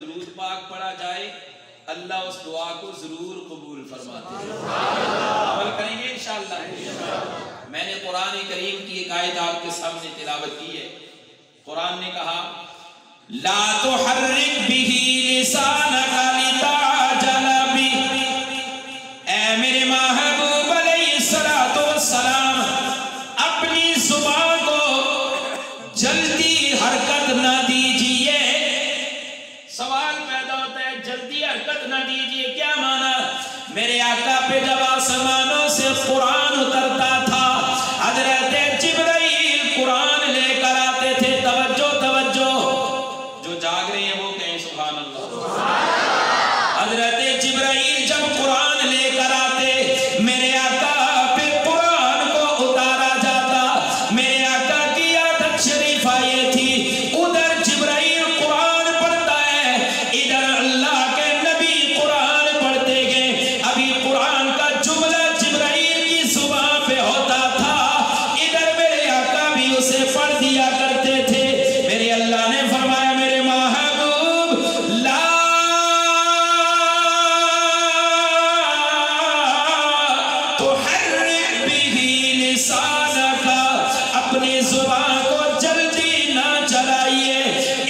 درود پاک پڑھا جائے اللہ اس دعا کو ضرور قبول فرماتے ہیں۔ عمل کریں گے انشاءاللہ۔ میں نے قرآن کریم کی ایک آیت آپ کے سامنے تلاوت کی ہے۔ قرآن نے کہا لا تحرک به لسانک لتعجل به، اے میرے محبوب علیہ السلام اپنی زبان کو جلدی حرکت نہ دیجیے۔ سوال پیدا ہوتا ہے جلدی حرکت نہ دیجیے کیا معنی؟ میرے آقا پہ جب آسمانوں سے قرآن اترتا تھا حضرت جبرائیل قرآن لے کر آتے تھے۔ توجہ توجہ، جو جاگ رہے ہیں وہ کہیں سبحان اللہ۔ حضرت جبرائیل جب قرآن لے کر آتے میرے آقا پہ قرآن کو اتارا جاتا۔ میرے آقا کی عادت شریفہ یہ تھی ادھر جبرائیل قرآن پڑھتا ہے ادھر اللہ کے نبی قرآن پڑھتے گئے۔ ابھی قرآن کا جملہ جبرائیل کی زبان پہ ہوتا تھا، ادھر میرے آقا بھی اسے پڑھ دیا کرتے تھے۔ میرے اللہ نے فرمایا میرے محبوب لا تحرک به لسانک، اپنی زبان کو جلدی نہ چلائیے،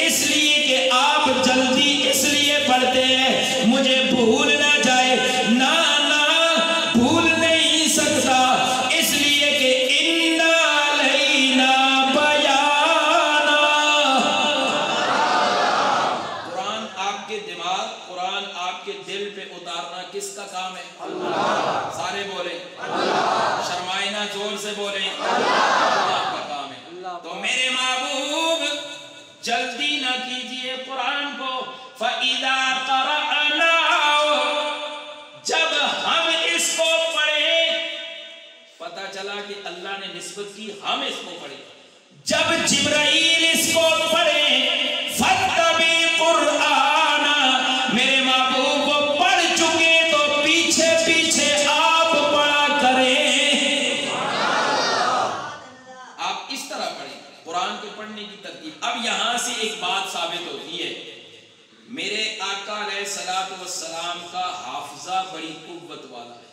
اس لیے کہ آپ جلدی اس لیے پڑھتے ہیں مجھے بھول نہ جائے۔ نہ بھول نہیں سکتا، اس لیے کہ اِنَّا عَلَيْنَا بَيَانًا۔ قرآن آپ کے دماغ، قرآن آپ کے دل پہ اتارنا کس کا کام ہے؟ اللہ۔ سارے بولیں اللہ، شرمائے نہ، زور سے بولیں اللہ کا کام ہے۔ تو میرے محبوب جلدی نہ کیجئے قرآن کو۔ فَإِذَا قَرَأْنَاهُ، جب ہم اس کو پڑھیں، پتہ چلا کہ اللہ نے نسبت کی ہم اس کو پڑھیں۔ جب جبرائیل اس کو پڑھیں فَاتَّبِعْ قُرْآنَ، میرے محبوب وہ پڑھ چکے تو پیچھے پیچھے آپ پڑھا کریں۔ آپ اس طرح پڑھیں، قرآن کے پڑھنے کی ترتیب۔ اب یہاں سے ایک بات ثابت ہوتی ہے میرے آقا علیہ السلام کا حافظہ بڑی قوت والا ہے۔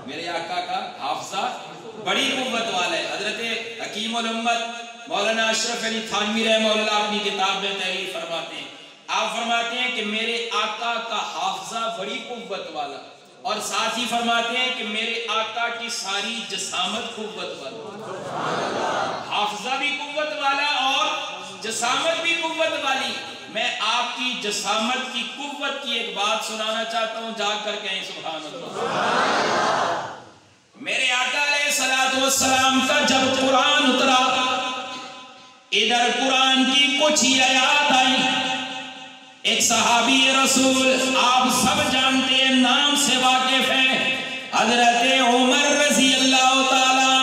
میرے آقا کا حافظہ بڑی قوت والا ہے۔ حضرت حکیم الامت مولانا اشرف علی تھانوی رحمہ اللہ اپنی کتاب میں تحریر فرماتے ہیں، آپ فرماتے ہیں کہ میرے آقا کا حافظہ بڑی قوت والا، اور ساتھ ہی فرماتے ہیں کہ میرے آقا کی ساری جسامت قوت والا۔ حافظہ بھی قوت والا اور جسامت بھی قوت والی۔ میں آپ کی جسامت کی قوت کی ایک بات سنانا چاہتا ہوں، جاگ کر کہیں سبحان اللہ۔ میرے آقا علیہ السلام کا جب قرآن اترا ادھر قرآن کی کچھ آیات آئیں۔ ایک صحابی رسول آپ سب جانتے ہیں، نام سے واقف ہیں، حضرت عمر رضی اللہ تعالیٰ،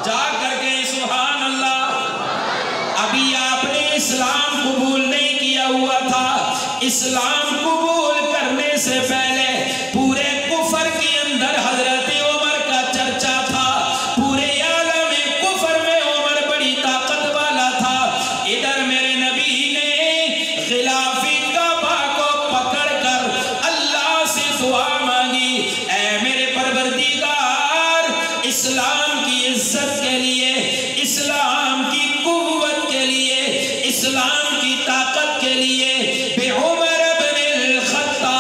جا کر کے سبحان اللہ۔ ابھی آپ نے اسلام قبول نہیں کیا ہوا تھا، اسلام قبول کرنے سے پہلے پورے کفر کے اندر حضرت عمر کا چرچا تھا، پورے عالم کفر میں عمر بڑی طاقت والا تھا۔ ادھر میرے نبی نے خلاف کعبہ کو پکڑ کر اللہ سے دعا مانگی، اے میرے پروردگار اسلام کی عزت کے لیے، اسلام کی قوت کے لیے، اسلام کی طاقت کے لیے بعمر بن الخطاب۔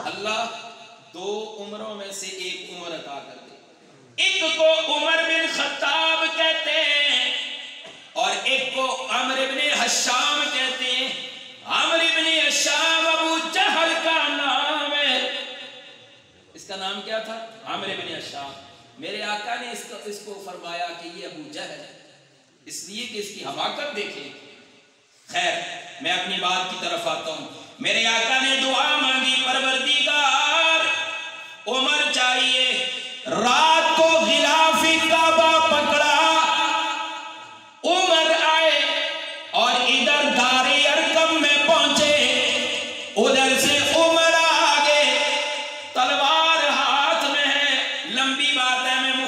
اللہ دو عمروں میں سے ایک عمر عطا کر دے، ایک کو عمر بن خطاب کہتے ہیں اور ایک کو عمرو بن حشام کہتے ہیں۔ عمرو بن حشام ابو جہل کا نام ہے۔ اس کا نام کیا تھا؟ عمرو بن حشام۔ میرے آقا نے اس کو فرمایا کہ یہ ابو جہل ہے، اس لیے کہ اس کی حماقت دیکھیں۔ خیر میں اپنی بات کی طرف آتا ہوں۔ میرے آقا نے دعا مانگی، پروردگار عمر چاہیے، رات کو غلاف کعبہ پکڑا، عمر آئے اور ادھر دار ارقم میں پہنچے، ادھر سے عمر آگے تلوار ہاتھ میں ہے۔ لمبی بات ہے، میں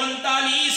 39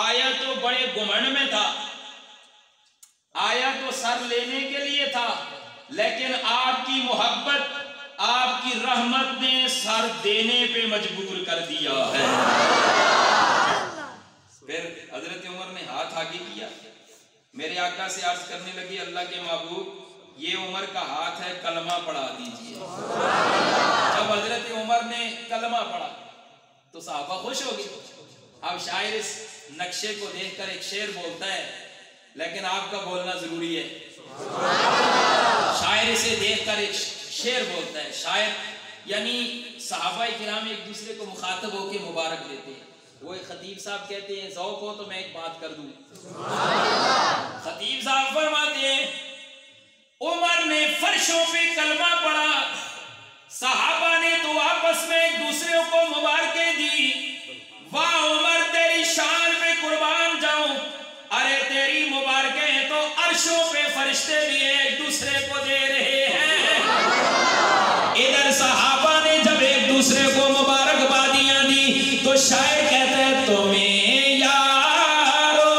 آیا تو بڑے گھمنڈ میں تھا، آیا تو سر لینے کے لیے تھا، لیکن آپ کی محبت، آپ کی رحمت نے سر دینے پہ مجبور کر دیا ہے۔ پھر حضرت عمر نے ہاتھ آگے کیا، میرے آقا سے عرض کرنے لگی اللہ کے محبوب یہ عمر کا ہاتھ ہے، کلمہ پڑھا دیجئے۔ جب حضرت عمر نے کلمہ پڑھا تو صحابہ خوش ہو گئے۔ اب شاعر اس نقشے کو دیکھ کر ایک شعر بولتا ہے، لیکن آپ کا بولنا ضروری ہے۔ شاعر اسے دیکھ کر ایک شعر بولتا ہے، شاعر یعنی صحابہ کرام ایک دوسرے کو مخاطب ہو کے مبارک دیتے ہیں۔ وہ ایک خطیب صاحب کہتے ہیں ذوق ہو تو میں ایک بات کر دوں۔ خطیب صاحب فرماتے ہیں عمر نے فرشوں پہ کلمہ پڑھا، صحابہ نے تو آپس میں ایک دوسرے کو مبارکیں دی، واہ عمر تیری شان پہ قربان جاؤں، ارے تیری مبارکیں تو عرشوں پہ فرشتے بھی ایک دوسرے کو دے رہے ہیں۔ ادھر صحابہ نے جب ایک دوسرے کو مبارکبادیاں دی تو شاعر کہتا ہے تمہیں یارو،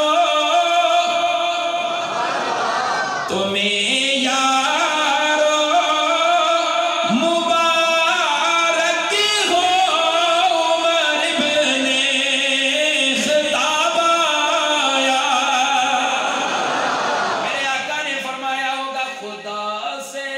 تمہیں یارو مبارک ہو عمر ابن خطاب آیا۔ میرے آقا نے فرمایا ہوگا خدا سے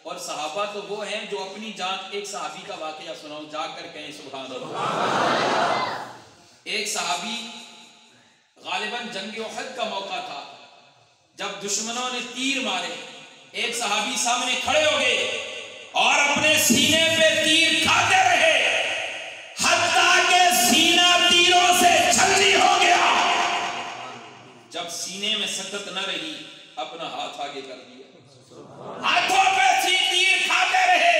اور صحابہ تو وہ ہیں جو اپنی جان، ایک صحابی کا واقعہ سناؤ جا کر کہیں سبحان اللہ۔ ایک صحابی غالباً جنگ احد کا موقع تھا، جب دشمنوں نے تیر مارے، ایک صحابی سامنے کھڑے ہو گئے اور اپنے سینے پہ تیر کھاتے رہے حتیٰ کہ سینہ تیروں سے چھلنی ہو گیا۔ جب سینے میں سکت نہ رہی اپنا ہاتھ آگے کر دیا، ہاتھوں پہ تیر کھاتے رہے،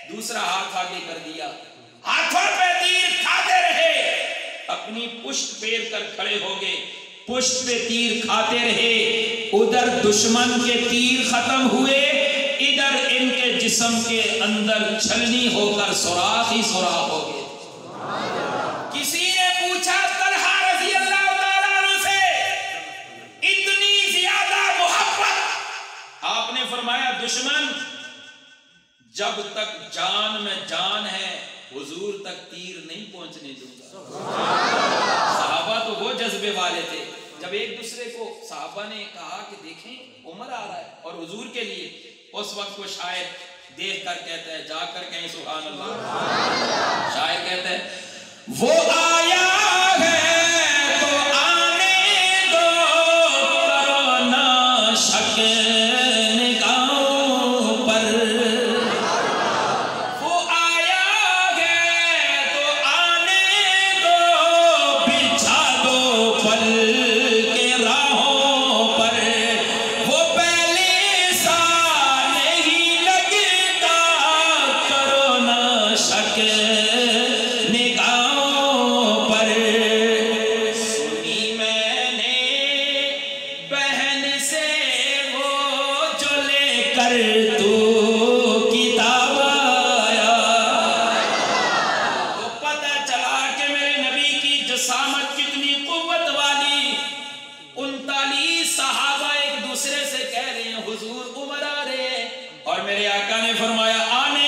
دوسرا ہاتھ آگے کر دیا، ہاتھوں پہ تیر کھاتے رہے، اپنی پشت پیر کر کھڑے ہو گئے، پشت پہ تیر کھاتے رہے، ادھر دشمن کے تیر ختم ہوئے، ادھر ان کے جسم کے اندر چھلنی ہو کر سوراخ ہی سوراخ ہو گئے۔ کسی نے پوچھا طلحہ رضی اللہ تعالیٰ عنہ سے اتنی زیادہ محبت؟ آپ نے فرمایا دشمن جب تک جان میں جان ہے حضور تک تیر نہیں پہنچنے دوں گا۔ صحابہ تو وہ جذبے والے تھے، جب ایک دوسرے کو صحابہ نے کہا کہ دیکھیں عمر آ رہا ہے اور حضور کے لیے، اس وقت کو شاعر دیکھ کر کہتا ہے جا کر کہیں سبحان اللہ۔ شاعر کہتا ہے وہ آیا ہے تو آنے دو، کرو نہ شک نگاہوں پر، وہ آیا ہے تو آنے دو، بچھا دو پل کے راہوں پر، وہ پہلے سا نہیں لگتا، کرو نہ شک نگاہوں پر۔ سنی میں نے بہن سے وہ جو لے کر تو کتاب آیا، تو پتہ چلا کہ میرے نبی کی جسامت کتنی قوت والی۔ 39 صحابہ ایک دوسرے سے کہہ رہے ہیں حضور عمر آ رہے ہیں، اور میرے آقا نے فرمایا آنے